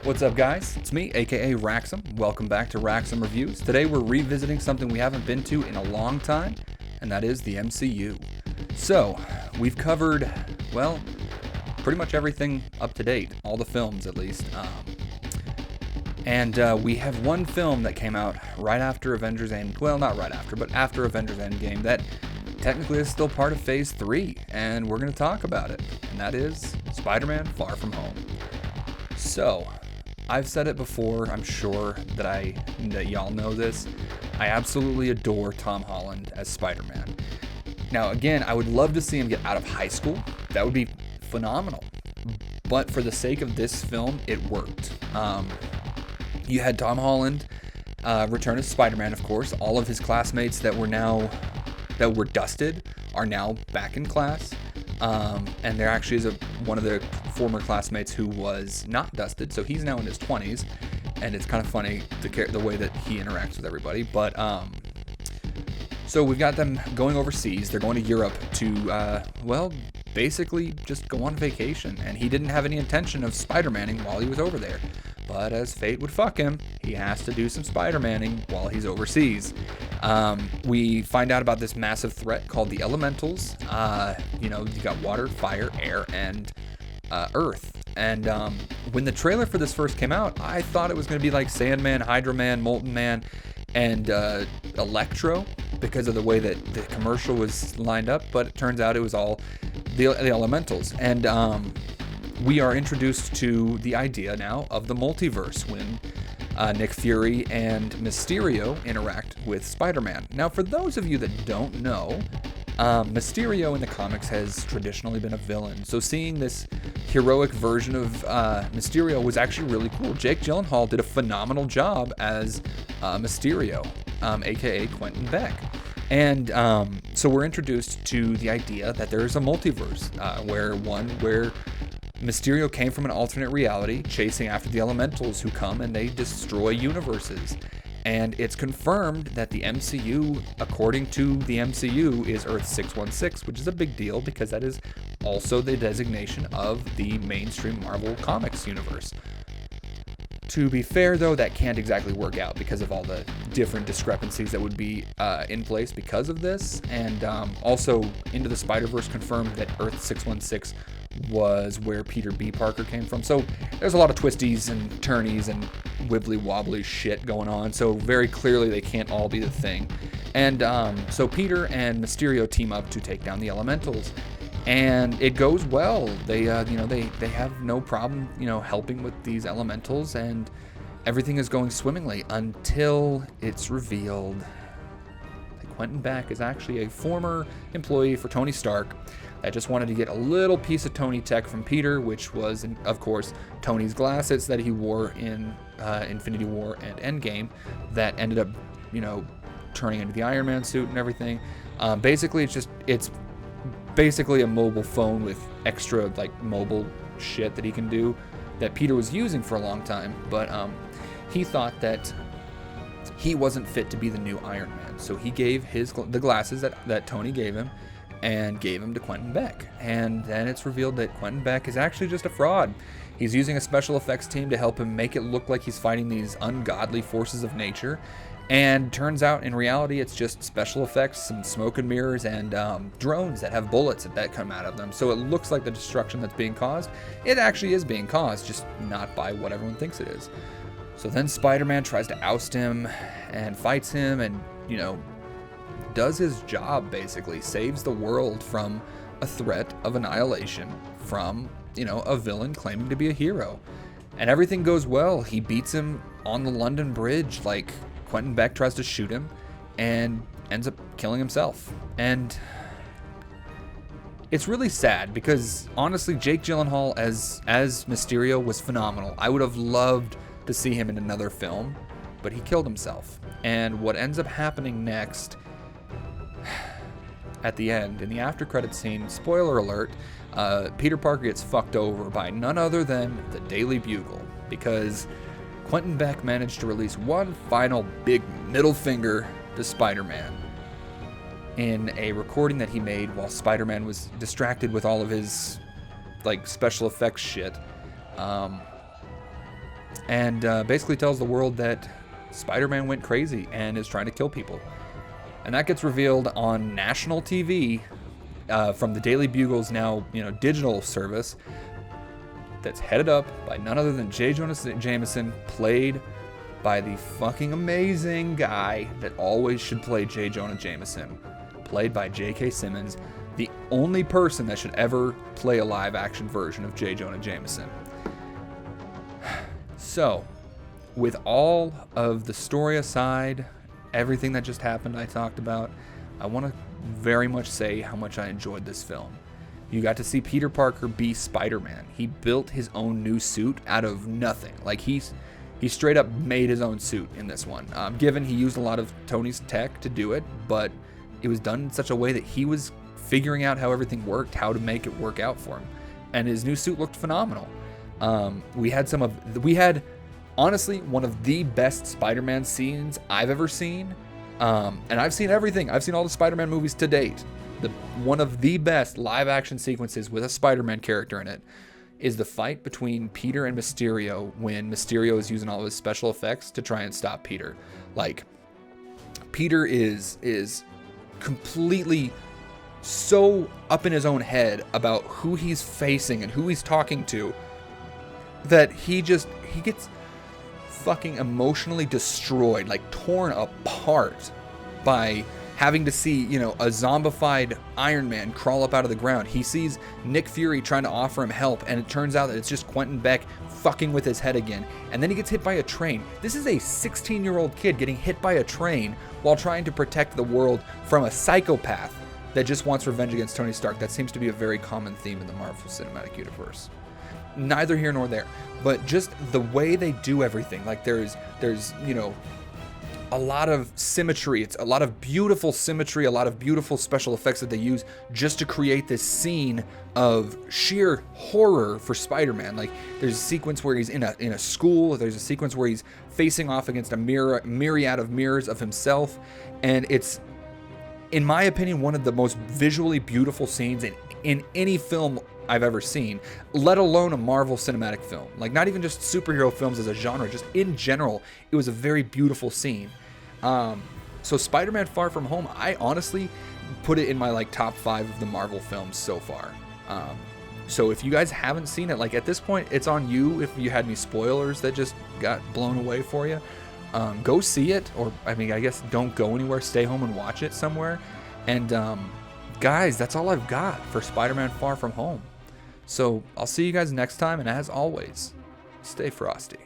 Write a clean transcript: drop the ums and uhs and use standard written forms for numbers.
What's up, guys? It's me, aka Rakxm. Welcome back to Rakxm Reviews. Today we're revisiting something we haven't been to in a long time, and that is the MCU. So, we've covered, well, pretty much everything up to date, all the films at least. And we have one film that came out right after Avengers End. Well, not right after, but after Avengers Endgame that technically is still part of Phase 3, and we're going to talk about it, and that is Spider-Man Far From Home. So, I've said it before, I'm sure that y'all know this. I absolutely adore Tom Holland as Spider-Man. Now, again, I would love to see him get out of high school. That would be phenomenal. But for the sake of this film, it worked. You had Tom Holland return as Spider-Man, of course. All of his classmates that were dusted are now back in class. And there actually is one of the former classmates who was not dusted, so he's now in his 20s, and it's kind of funny the way that he interacts with everybody. But so we've got them going overseas. They're going to Europe to basically just go on vacation, and he didn't have any intention of Spider-Manning while he was over there. But as fate would fuck him, he has to do some Spider-Manning while he's overseas. We find out about this massive threat called the Elementals. You got water, fire, air, and earth. And when the trailer for this first came out, I thought it was going to be like Sandman, Hydro Man, Molten Man, and Electro because of the way that the commercial was lined up. But it turns out it was all the Elementals. And we are introduced to the idea now of the multiverse when Nick Fury and Mysterio interact with Spider-Man. Now, for those of you that don't know, Mysterio in the comics has traditionally been a villain. So seeing this heroic version of Mysterio was actually really cool. Jake Gyllenhaal did a phenomenal job as Mysterio, aka Quentin Beck. And so we're introduced to the idea that there's a multiverse where Mysterio came from an alternate reality, chasing after the Elementals who come and they destroy universes. And it's confirmed that the MCU, according to the MCU, is Earth 616, which is a big deal because that is also the designation of the mainstream Marvel Comics universe. To be fair, though, that can't exactly work out because of all the different discrepancies that would be in place because of this. And also, Into the Spider-Verse confirmed that Earth 616 was where Peter B. Parker came from. So there's a lot of twisties and turnies and wibbly-wobbly shit going on. So very clearly they can't all be the thing. And so Peter and Mysterio team up to take down the Elementals. And it goes well. They have no problem, helping with these Elementals, and everything is going swimmingly until it's revealed that Quentin Beck is actually a former employee for Tony Stark that just wanted to get a little piece of Tony tech from Peter, which was, of course, Tony's glasses that he wore in Infinity War and Endgame that ended up, turning into the Iron Man suit and everything. Basically, it's basically a mobile phone with extra mobile shit that he can do that Peter was using for a long time, but he thought that he wasn't fit to be the new Iron Man, so he gave the glasses that Tony gave him and gave him to Quentin Beck. And then it's revealed that Quentin Beck is actually just a fraud. He's using a special effects team to help him make it look like he's fighting these ungodly forces of nature. And turns out, in reality, it's just special effects, some smoke and mirrors, and drones that have bullets that come out of them. So it looks like the destruction that's being caused, it actually is being caused, just not by what everyone thinks it is. So then Spider-Man tries to oust him and fights him and, does his job, basically. Saves the world from a threat of annihilation from, a villain claiming to be a hero. And everything goes well. He beats him on the London Bridge, Quentin Beck tries to shoot him and ends up killing himself. And it's really sad because, honestly, Jake Gyllenhaal as Mysterio was phenomenal. I would have loved to see him in another film, but he killed himself. And what ends up happening next, at the end, in the after credits scene, spoiler alert, Peter Parker gets fucked over by none other than the Daily Bugle, because Quentin Beck managed to release one final big middle finger to Spider-Man in a recording that he made while Spider-Man was distracted with all of his special effects shit. and basically tells the world that Spider-Man went crazy and is trying to kill people. And that gets revealed on national TV from the Daily Bugle's now, digital service that's headed up by none other than J. Jonah Jameson, played by the fucking amazing guy that always should play J. Jonah Jameson, played by J.K. Simmons, the only person that should ever play a live-action version of J. Jonah Jameson. So, with all of the story aside, everything that just happened I talked about, I want to very much say how much I enjoyed this film. You got to see Peter Parker be Spider-Man. He built his own new suit out of nothing. Like, he straight up made his own suit in this one. Given he used a lot of Tony's tech to do it, but it was done in such a way that he was figuring out how everything worked, how to make it work out for him. And his new suit looked phenomenal. We had honestly one of the best Spider-Man scenes I've ever seen. And I've seen everything. I've seen all the Spider-Man movies to date. One of the best live action sequences with a Spider-Man character in it is the fight between Peter and Mysterio, when Mysterio is using all of his special effects to try and stop Peter. Like, Peter is completely so up in his own head about who he's facing and who he's talking to that he gets fucking emotionally destroyed, like torn apart by having to see, a zombified Iron Man crawl up out of the ground. He sees Nick Fury trying to offer him help, and it turns out that it's just Quentin Beck fucking with his head again. And then he gets hit by a train. This is a 16-year-old kid getting hit by a train while trying to protect the world from a psychopath that just wants revenge against Tony Stark. That seems to be a very common theme in the Marvel Cinematic Universe. Neither here nor there, but just the way they do everything. Like, there's a lot of symmetry. It's a lot of beautiful symmetry, a lot of beautiful special effects that they use just to create this scene of sheer horror for Spider-Man. Like, there's a sequence where he's in a school. There's a sequence where he's facing off against a myriad of mirrors of himself, and it's, in my opinion, one of the most visually beautiful scenes in any film I've ever seen, let alone a Marvel cinematic film. Like, not even just superhero films as a genre, just in general, it was a very beautiful scene. So Spider-Man Far From Home, I honestly put it in my top 5 of the Marvel films so far. So if you guys haven't seen it, at this point, it's on you. If you had any spoilers that just got blown away for you, go see it, or I guess don't go anywhere, stay home and watch it somewhere. And guys, that's all I've got for Spider-Man Far From Home. So I'll see you guys next time, and as always, stay frosty.